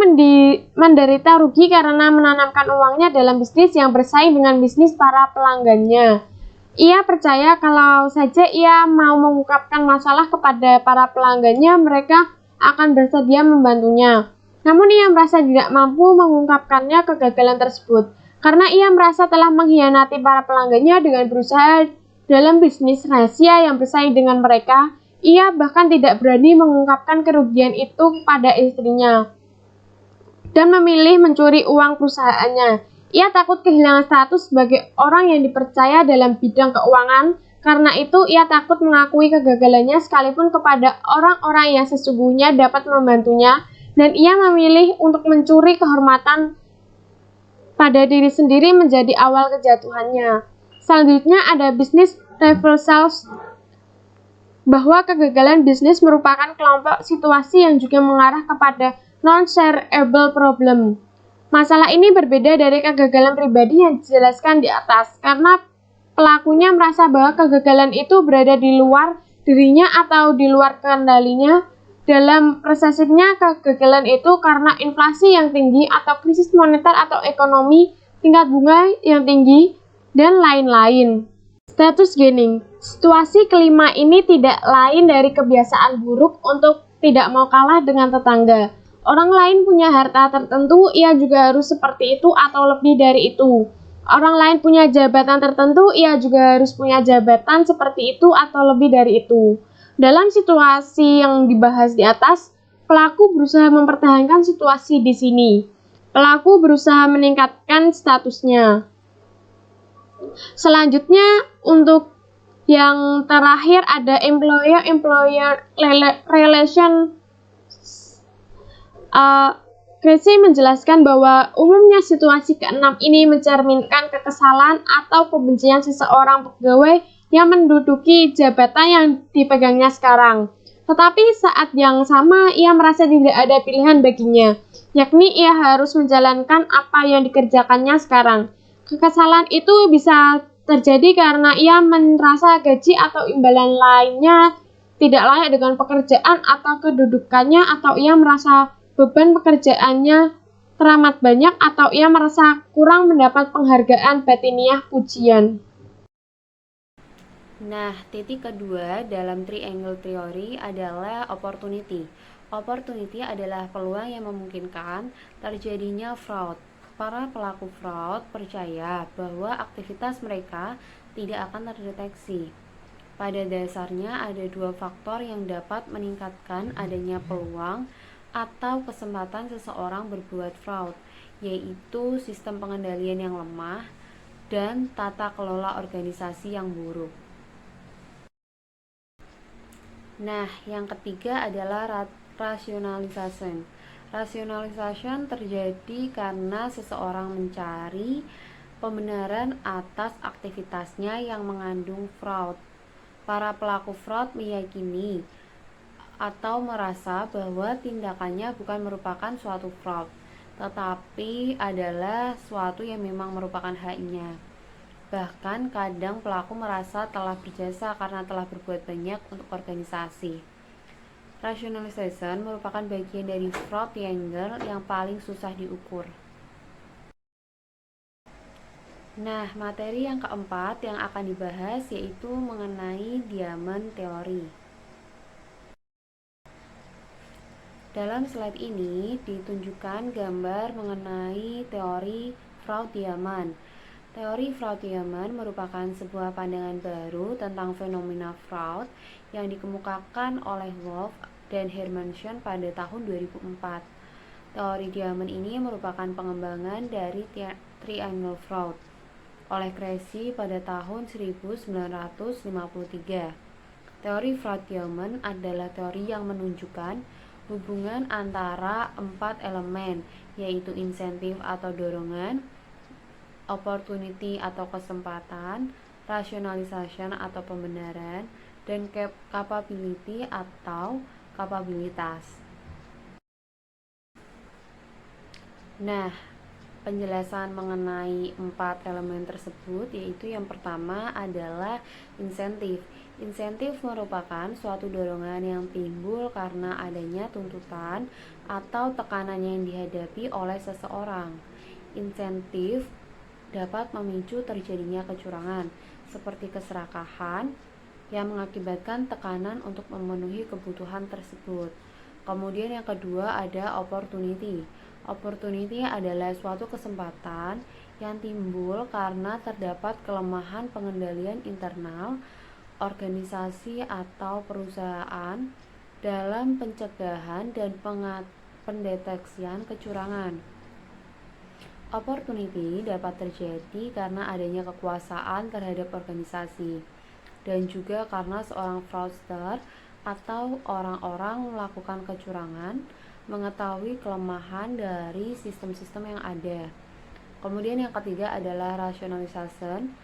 menderita rugi karena menanamkan uangnya dalam bisnis yang bersaing dengan bisnis para pelanggannya. Ia percaya kalau saja ia mau mengungkapkan masalah kepada para pelanggannya, mereka akan bersedia membantunya. Namun ia merasa tidak mampu mengungkapkannya kegagalan tersebut, karena ia merasa telah mengkhianati para pelanggannya dengan berusaha dalam bisnis rahasia yang bersaing dengan mereka. Ia bahkan tidak berani mengungkapkan kerugian itu kepada istrinya. dan memilih mencuri uang perusahaannya. Ia takut kehilangan status sebagai orang yang dipercaya dalam bidang keuangan. Karena itu, ia takut mengakui kegagalannya sekalipun kepada orang-orang yang sesungguhnya dapat membantunya, dan ia memilih untuk mencuri kehormatan pada diri sendiri menjadi awal kejatuhannya. Selanjutnya ada bisnis reversals, bahwa kegagalan bisnis merupakan kelompok situasi yang juga mengarah kepada non-shareable problem. Masalah ini berbeda dari kegagalan pribadi yang dijelaskan di atas, karena pelakunya merasa bahwa kegagalan itu berada di luar dirinya atau di luar kendalinya. Dalam persepsinya, kegagalan itu karena inflasi yang tinggi atau krisis moneter atau ekonomi, tingkat bunga yang tinggi, dan lain-lain. Status gaining. Situasi kelima ini tidak lain dari kebiasaan buruk untuk tidak mau kalah dengan tetangga. Orang lain punya harta tertentu, ia juga harus seperti itu atau lebih dari itu. Orang lain punya jabatan tertentu, ia juga harus punya jabatan seperti itu atau lebih dari itu. Dalam situasi yang dibahas di atas, pelaku berusaha mempertahankan situasi di sini. Pelaku berusaha meningkatkan statusnya. Selanjutnya, untuk yang terakhir ada employer-employer relation. Gracie menjelaskan bahwa umumnya situasi keenam ini mencerminkan kekesalan atau kebencian seseorang pegawai yang menduduki jabatan yang dipegangnya sekarang. Tetapi saat yang sama ia merasa tidak ada pilihan baginya, yakni ia harus menjalankan apa yang dikerjakannya sekarang. Kekesalan itu bisa terjadi karena ia merasa gaji atau imbalan lainnya tidak layak dengan pekerjaan atau kedudukannya, atau ia merasa beban pekerjaannya teramat banyak, atau ia merasa kurang mendapat penghargaan batiniah pujian. Nah, titik kedua dalam triangle theory adalah opportunity. Opportunity adalah peluang yang memungkinkan terjadinya fraud. Para pelaku fraud percaya bahwa aktivitas mereka tidak akan terdeteksi. Pada dasarnya ada dua faktor yang dapat meningkatkan adanya peluang atau kesempatan seseorang berbuat fraud, yaitu sistem pengendalian yang lemah dan tata kelola organisasi yang buruk. Nah, yang ketiga adalah rationalization. Rationalization terjadi karena seseorang mencari pembenaran atas aktivitasnya yang mengandung fraud. Para pelaku fraud meyakini atau merasa bahwa tindakannya bukan merupakan suatu fraud, tetapi adalah suatu yang memang merupakan haknya. Bahkan kadang pelaku merasa telah berjasa karena telah berbuat banyak untuk organisasi. Rationalization merupakan bagian dari fraud triangle yang paling susah diukur. Nah, materi yang keempat yang akan dibahas yaitu mengenai diamond theory. Dalam slide ini ditunjukkan gambar mengenai teori fraud diamond. Teori fraud diamond merupakan sebuah pandangan baru tentang fenomena fraud yang dikemukakan oleh Wolf dan Hermansen pada tahun 2004. Teori diamond ini merupakan pengembangan dari triangle fraud oleh Gracie pada tahun 1953. Teori fraud diamond adalah teori yang menunjukkan hubungan antara 4 elemen, yaitu insentif atau dorongan, opportunity atau kesempatan, rationalization atau pembenaran, dan capability atau kapabilitas. Nah, penjelasan mengenai 4 elemen tersebut yaitu yang pertama adalah insentif. Insentif merupakan suatu dorongan yang timbul karena adanya tuntutan atau tekanan yang dihadapi oleh seseorang. Insentif dapat memicu terjadinya kecurangan, seperti keserakahan yang mengakibatkan tekanan untuk memenuhi kebutuhan tersebut. Kemudian yang kedua ada opportunity. Opportunity adalah suatu kesempatan yang timbul karena terdapat kelemahan pengendalian internal organisasi atau perusahaan dalam pencegahan dan pendeteksian kecurangan. Opportunity dapat terjadi karena adanya kekuasaan terhadap organisasi, dan juga karena seorang fraudster atau orang-orang melakukan kecurangan mengetahui kelemahan dari sistem-sistem yang ada. Kemudian yang ketiga adalah rationalization.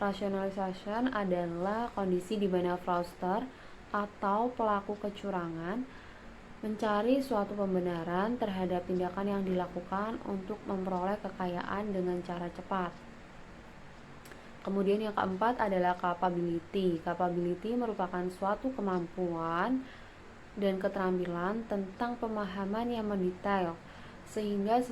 Rationalization adalah kondisi di mana fraudster atau pelaku kecurangan mencari suatu pembenaran terhadap tindakan yang dilakukan untuk memperoleh kekayaan dengan cara cepat. Kemudian yang keempat adalah capability. Capability merupakan suatu kemampuan dan keterampilan tentang pemahaman yang mendetail, sehingga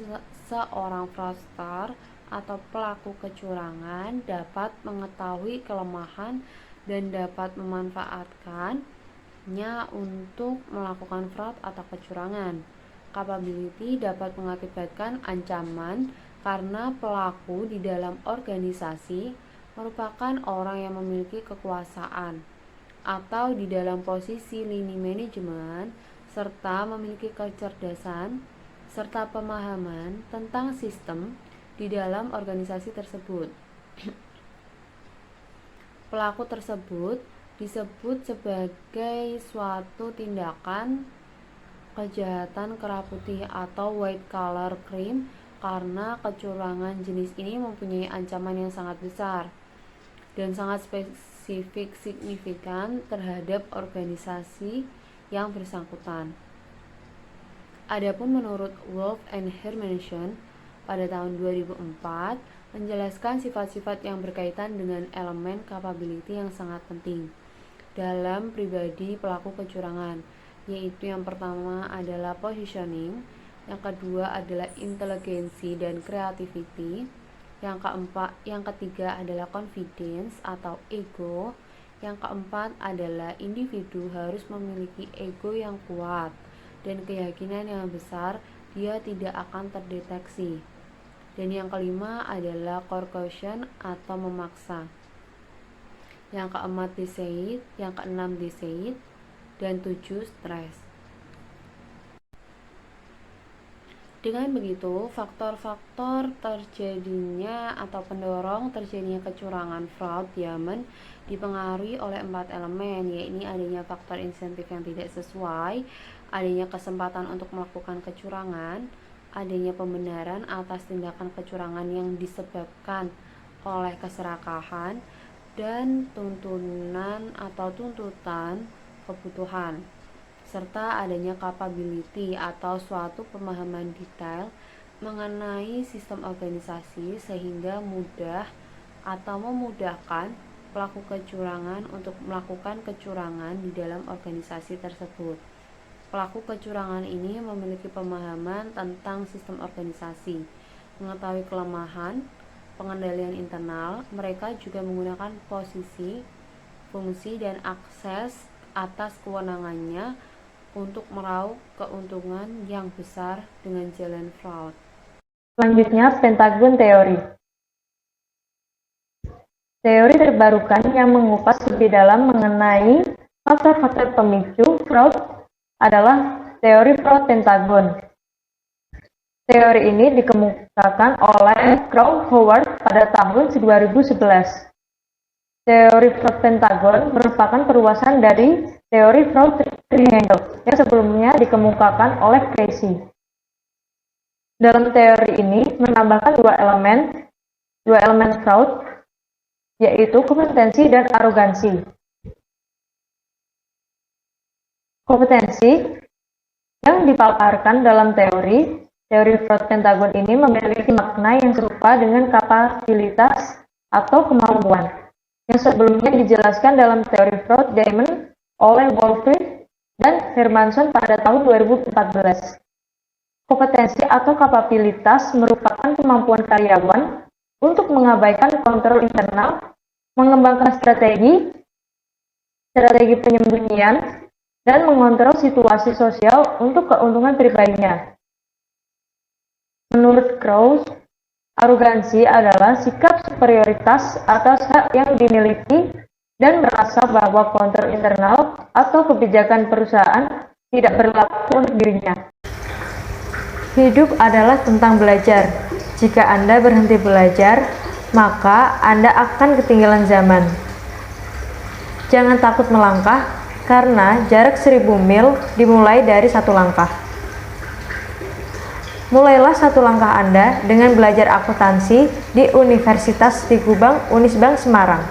seorang fraudster atau pelaku kecurangan dapat mengetahui kelemahan dan dapat memanfaatkannya untuk melakukan fraud atau kecurangan. Capability dapat mengakibatkan ancaman karena pelaku di dalam organisasi merupakan orang yang memiliki kekuasaan atau di dalam posisi lini manajemen serta memiliki kecerdasan serta pemahaman tentang sistem di dalam organisasi tersebut. Pelaku tersebut disebut sebagai suatu tindakan kejahatan kerah putih atau white collar crime karena kecurangan jenis ini mempunyai ancaman yang sangat besar dan sangat signifikan terhadap organisasi yang bersangkutan. Adapun menurut Wolf and Hermansen pada tahun 2004 menjelaskan sifat-sifat yang berkaitan dengan elemen capability yang sangat penting dalam pribadi pelaku kecurangan, yaitu yang pertama adalah positioning, yang kedua adalah inteligensi dan creativity, yang ketiga adalah confidence atau ego, yang keempat adalah individu harus memiliki ego yang kuat dan keyakinan yang besar dia tidak akan terdeteksi, dan yang kelima adalah coercion atau memaksa, yang keempat deceit, yang keenam deceit, dan 7 stres. Dengan begitu, faktor-faktor terjadinya atau pendorong terjadinya kecurangan fraud Yemen dipengaruhi oleh 4 elemen, yaitu adanya faktor insentif yang tidak sesuai, adanya kesempatan untuk melakukan kecurangan, adanya pembenaran atas tindakan kecurangan yang disebabkan oleh keserakahan, dan tuntunan atau tuntutan kebutuhan, serta adanya capability atau suatu pemahaman detail mengenai sistem organisasi sehingga mudah atau memudahkan pelaku kecurangan untuk melakukan kecurangan di dalam organisasi tersebut. Pelaku kecurangan ini memiliki pemahaman tentang sistem organisasi, mengetahui kelemahan, pengendalian internal. Mereka juga menggunakan posisi, fungsi, dan akses atas kewenangannya untuk meraup keuntungan yang besar dengan jalan fraud. Selanjutnya, Pentagon Theory. Teori terbarukan yang mengupas lebih dalam mengenai faktor-faktor pemicu fraud adalah teori fraud Pentagon. Teori ini dikemukakan oleh Crow Howard pada tahun 2011. Teori fraud Pentagon merupakan perluasan dari teori fraud triangle yang sebelumnya dikemukakan oleh Casey. Dalam teori ini menambahkan dua elemen fraud, yaitu kompetensi dan arogansi. Kompetensi yang dipaparkan dalam teori fraud Pentagon ini memiliki makna yang serupa dengan kapabilitas atau kemampuan yang sebelumnya dijelaskan dalam teori fraud Diamond oleh Wolfe dan Hermansen pada tahun 2014. Kompetensi atau kapabilitas merupakan kemampuan karyawan untuk mengabaikan kontrol internal, mengembangkan strategi penyembunyian, dan mengontrol situasi sosial untuk keuntungan pribadinya. Menurut Krauss, arogansi adalah sikap superioritas atas hak yang dimiliki dan merasa bahwa kontrol internal atau kebijakan perusahaan tidak berlaku untuk dirinya. Hidup adalah tentang belajar. Jika Anda berhenti belajar, maka Anda akan ketinggalan zaman. Jangan takut melangkah, karena jarak 1000 mil dimulai dari satu langkah. Mulailah satu langkah Anda dengan belajar akuntansi di Universitas Tikubang Unisbank Semarang.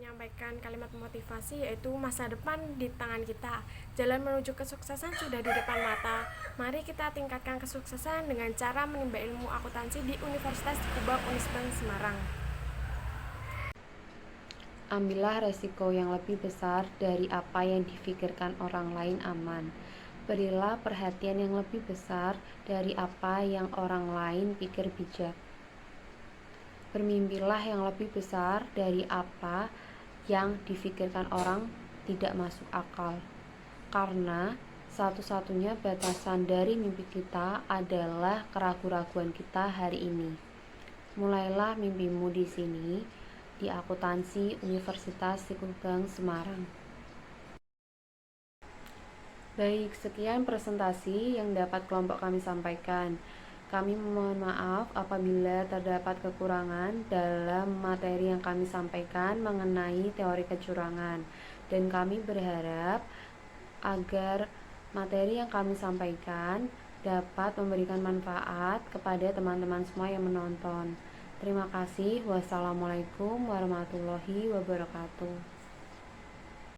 Menyampaikan kalimat motivasi yaitu masa depan di tangan kita. Jalan menuju kesuksesan sudah di depan mata. Mari kita tingkatkan kesuksesan dengan cara menimba ilmu akuntansi di Universitas Tikubang Unisbank Semarang. Ambillah resiko yang lebih besar dari apa yang difikirkan orang lain aman. Berilah perhatian yang lebih besar dari apa yang orang lain pikir bijak. Bermimpilah yang lebih besar dari apa yang difikirkan orang tidak masuk akal. Karena satu-satunya batasan dari mimpi kita adalah keraguan-raguan kita hari ini. Mulailah mimpimu di sini, di Akuntansi Universitas Tikubang Semarang. Baik, sekian presentasi yang dapat kelompok kami sampaikan. Kami mohon maaf apabila terdapat kekurangan dalam materi yang kami sampaikan mengenai teori kecurangan. Dan kami berharap agar materi yang kami sampaikan dapat memberikan manfaat kepada teman-teman semua yang menonton. Terima kasih. Wassalamualaikum warahmatullahi wabarakatuh.